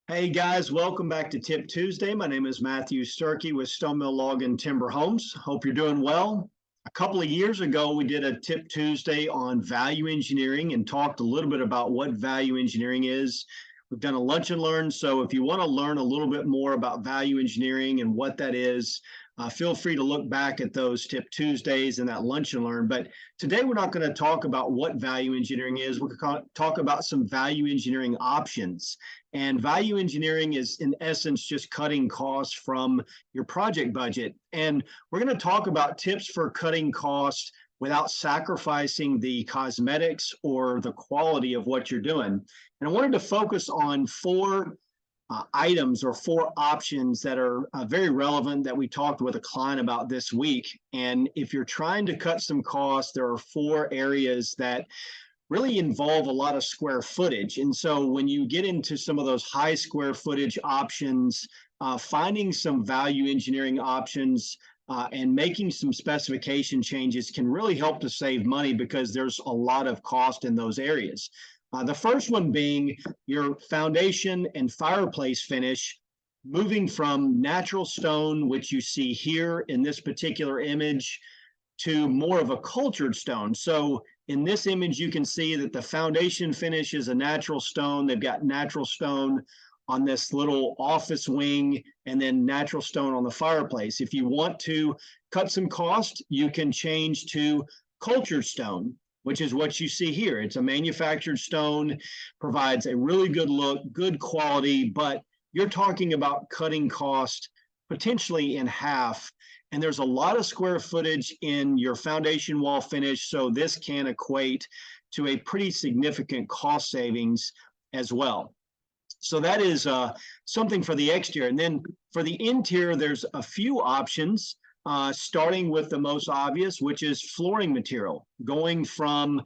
Hey guys, welcome back to Tip Tuesday. My name is Matthew Sturkey with Stone Mill Log and Timber Homes. Hope you're doing well. A couple of years ago, we did a Tip Tuesday on value engineering and talked a little bit about what value engineering is. We've done a lunch and learn, so if you want to learn a little bit more about value engineering and what that is, feel free to look back at those Tip Tuesdays and that lunch and learn. But today we're not going to talk about what value engineering is. We're going to talk about some value engineering options. And value engineering is, in essence, just cutting costs from your project budget. And we're going to talk about tips for cutting costs without sacrificing the cosmetics or the quality of what you're doing. And I wanted to focus on four items or four options that are very relevant that we talked with a client about this week. And if you're trying to cut some costs, there are four areas that really involve a lot of square footage. And so when you get into some of those high square footage options, finding some value engineering options and making some specification changes can really help to save money because there's a lot of cost in those areas. The first one being your foundation and fireplace finish, moving from natural stone, which you see here in this particular image, to more of a cultured stone. So in this image, you can see that the foundation finish is a natural stone. They've got natural stone on this little office wing and then natural stone on the fireplace. If you want to cut some cost, you can change to cultured stone, which is what you see here. It's a manufactured stone, provides a really good look, good quality, but you're talking about cutting cost potentially in half. And there's a lot of square footage in your foundation wall finish, so this can equate to a pretty significant cost savings as well. So that is something for the exterior. And then for the interior, there's a few options, starting with the most obvious, which is flooring material, going from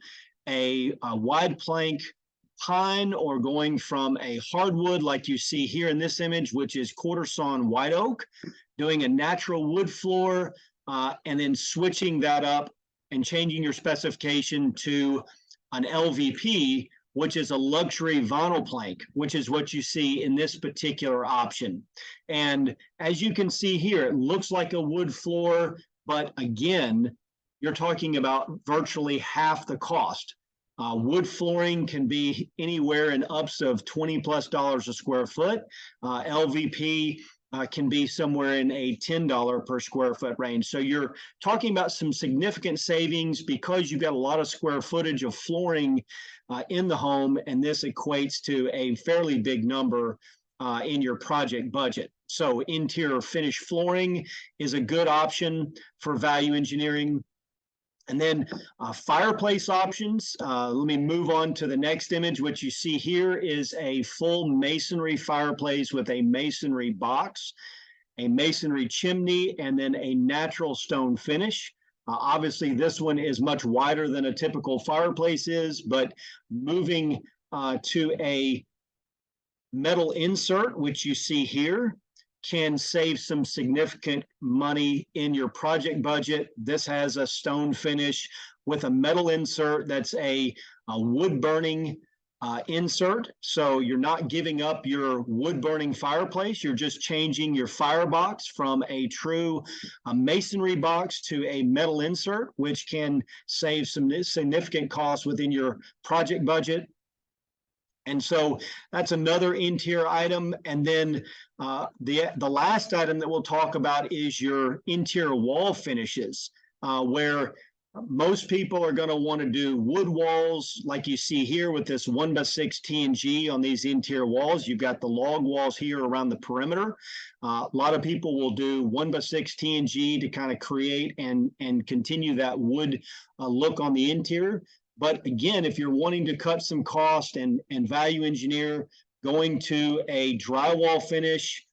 a wide plank pine or going from a hardwood like you see here in this image, which is quarter sawn white oak, doing a natural wood floor, and then switching that up and changing your specification to an LVP, which is a luxury vinyl plank, which is what you see in this particular option. And as you can see here, it looks like a wood floor, but again, you're talking about virtually half the cost. Wood flooring can be anywhere in ups of $20+ a square foot. LVP can be somewhere in a $10 per square foot range. So you're talking about some significant savings because you've got a lot of square footage of flooring in the home, and this equates to a fairly big number in your project budget. So interior finish flooring is a good option for value engineering. And then fireplace options. Let me move on to the next image. What you see here is a full masonry fireplace with a masonry box, a masonry chimney, and then a natural stone finish. Obviously, this one is much wider than a typical fireplace is, but moving to a metal insert, which you see here, can save some significant money in your project budget. This has a stone finish with a metal insert that's a wood burning insert. So you're not giving up your wood burning fireplace. You're just changing your firebox from a true masonry box to a metal insert, which can save some significant costs within your project budget. And so that's another interior item. And then the last item that we'll talk about is your interior wall finishes, where most people are going to want to do wood walls like you see here with this 1x6 TNG on these interior walls. You've got the log walls here around the perimeter. A lot of people will do 1x6 TNG to kind of create and continue that wood look on the interior. But again, if you're wanting to cut some cost and value engineer, going to a drywall finish,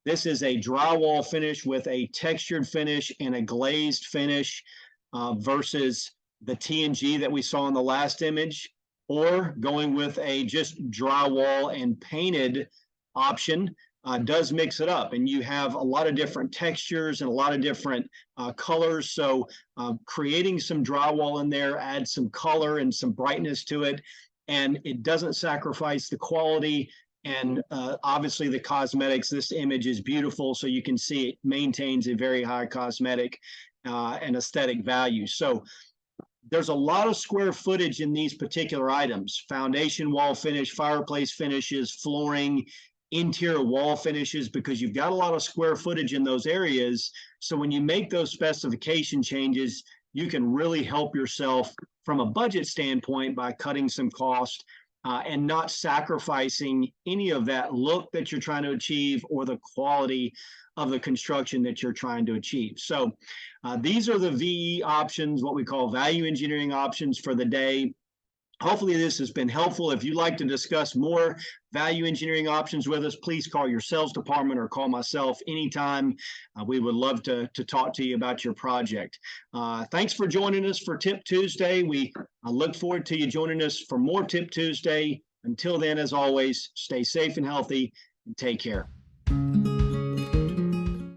this is a drywall finish with a textured finish and a glazed finish versus the TNG that we saw in the last image, or going with a just drywall and painted option. Does mix it up, and you have a lot of different textures and a lot of different colors. So creating some drywall in there adds some color and some brightness to it, and it doesn't sacrifice the quality. And obviously the cosmetics, this image is beautiful. So you can see it maintains a very high cosmetic and aesthetic value. So there's a lot of square footage in these particular items: foundation wall finish, fireplace finishes, flooring, interior wall finishes, because you've got a lot of square footage in those areas. So when you make those specification changes, you can really help yourself from a budget standpoint by cutting some cost and not sacrificing any of that look that you're trying to achieve or the quality of the construction that you're trying to achieve. So these are the VE options, what we call value engineering options for the day. Hopefully this has been helpful. If you'd like to discuss more value engineering options with us, please call your sales department or call myself anytime. We would love to talk to you about your project. Thanks for joining us for Tip Tuesday. We look forward to you joining us for more Tip Tuesday. Until then, as always, stay safe and healthy and take care.